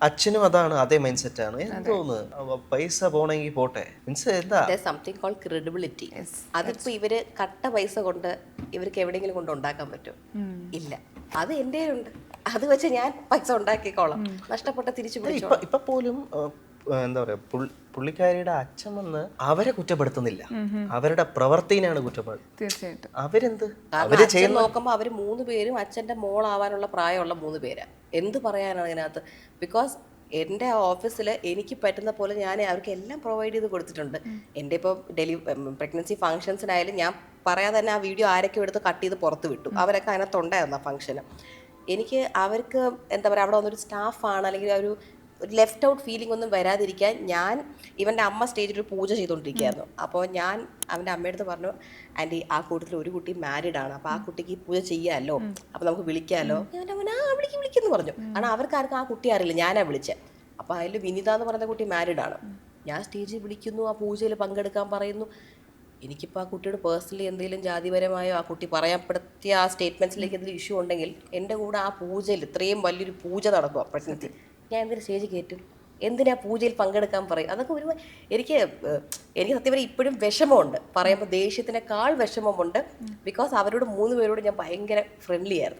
അച്ഛനും അതാണ്, അതേ മൈൻഡ് സെറ്റ് ആണ്. എന്തോന്ന് പൈസ പോണെങ്കിൽ പോട്ടെ, മീൻസ് എന്താ സംതിങ് കോൾ ക്രെഡിബിലിറ്റി. അതിപ്പോ ഇവര് കട്ട പൈസ കൊണ്ട് ഇവർക്ക് എവിടെയെങ്കിലും കൊണ്ട് ഉണ്ടാക്കാൻ പറ്റും? ഇല്ല. അത് എൻ്റെ ഉണ്ട്, അത് വെച്ച് ഞാൻ പൈസ ഉണ്ടാക്കിക്കോളാം, നഷ്ടപ്പെട്ട തിരിച്ചു പിടിച്ചോളാം. ഇപ്പൊ പോലും എന്താ പറയാ, പുള്ളിക്കാരിയുടെ അച്ഛൻ വന്ന് അവരെ കുറ്റപ്പെടുത്തുന്നില്ല, അവരുടെ പ്രവർത്തിനെയാണ് കുറ്റപ്പെടുത്തുന്നത്. തീർച്ചയായിട്ടും. അവരെന്ത് കാരണം അച്ഛൻ നോക്കുമ്പോൾ അവര് 3 പേരും അച്ഛൻ്റെ മോളാവാനുള്ള പ്രായമുള്ള 3 പേരാ. എന്ത് പറയാനാണ് അതിനകത്ത്? ബിക്കോസ് എൻ്റെ ഓഫീസിൽ എനിക്ക് പറ്റുന്ന പോലെ ഞാൻ അവർക്ക് എല്ലാം പ്രൊവൈഡ് ചെയ്ത് കൊടുത്തിട്ടുണ്ട്. എൻ്റെ ഇപ്പോൾ പ്രഗ്നൻസി ഫംഗ്ഷൻസിനായാലും ഞാൻ പറയാതെ തന്നെ ആ വീഡിയോ ആരൊക്കെ എടുത്ത് കട്ട് ചെയ്ത് പുറത്ത് വിട്ടു. അവരൊക്കെ അതിനകത്തുണ്ടായിരുന്നു ആ ഫംഗ്ഷന്. എനിക്ക് അവർക്ക് എന്താ പറയുക, അവിടെ വന്നൊരു സ്റ്റാഫാണ് അല്ലെങ്കിൽ ഒരു ലെഫ്റ്റ് ഔട്ട് ഫീലിംഗ് ഒന്നും വരാതിരിക്കാൻ ഞാൻ ഇവൻ്റെ അമ്മ സ്റ്റേജിൽ ഒരു പൂജ ചെയ്തുകൊണ്ടിരിക്കുകയായിരുന്നു. അപ്പോൾ ഞാൻ അവൻ്റെ അമ്മയടുത്ത് പറഞ്ഞു, ആൻറ്റി ആ കൂട്ടത്തിൽ ഒരു കുട്ടി മാരീഡ് ആണ്, അപ്പോൾ ആ കുട്ടിക്ക് ഈ പൂജ ചെയ്യാമല്ലോ, അപ്പോൾ നമുക്ക് വിളിക്കാമല്ലോ. എൻ്റെ അമ്മ വിളിക്കുന്നു പറഞ്ഞു. കാരണം അവർക്കാർക്കും ആ കുട്ടി അറിയില്ല, ഞാനാ വിളിച്ചത്. അപ്പോൾ അതിൽ വിനിത എന്ന് പറയുന്ന കുട്ടി മാരീഡ് ആണ്. ഞാൻ സ്റ്റേജിൽ വിളിക്കുന്നു, ആ പൂജയിൽ പങ്കെടുക്കാൻ പറയുന്നു. എനിക്കിപ്പോൾ ആ കുട്ടിയോട് പേഴ്സണലി എന്തെങ്കിലും ജാതിപരമായോ ആ കുട്ടി പറയപ്പെടുത്തിയ ആ സ്റ്റേറ്റ്മെൻറ്റ്സിലേക്ക് എന്തെങ്കിലും ഇഷ്യൂ ഉണ്ടെങ്കിൽ എൻ്റെ കൂടെ ആ പൂജയിൽ ഇത്രയും വലിയൊരു പൂജ നടക്കുക പ്രശ്നത്തിൽ ഞാൻ എന്തിനു സ്റ്റേജ് കയറ്റും? എന്തിനാ പൂജയിൽ പങ്കെടുക്കാൻ പറയും? അതൊക്കെ ഒരു എനിക്ക് സത്യം പറയാൻ ഇപ്പോഴും വിഷമമുണ്ട്, പറയുമ്പോൾ ദേഷ്യത്തിനേക്കാൾ വിഷമമുണ്ട്. ബിക്കോസ് അവരോട് 3 പേരോട് ഞാൻ ഭയങ്കര ഫ്രണ്ട്ലി ആയിരുന്നു.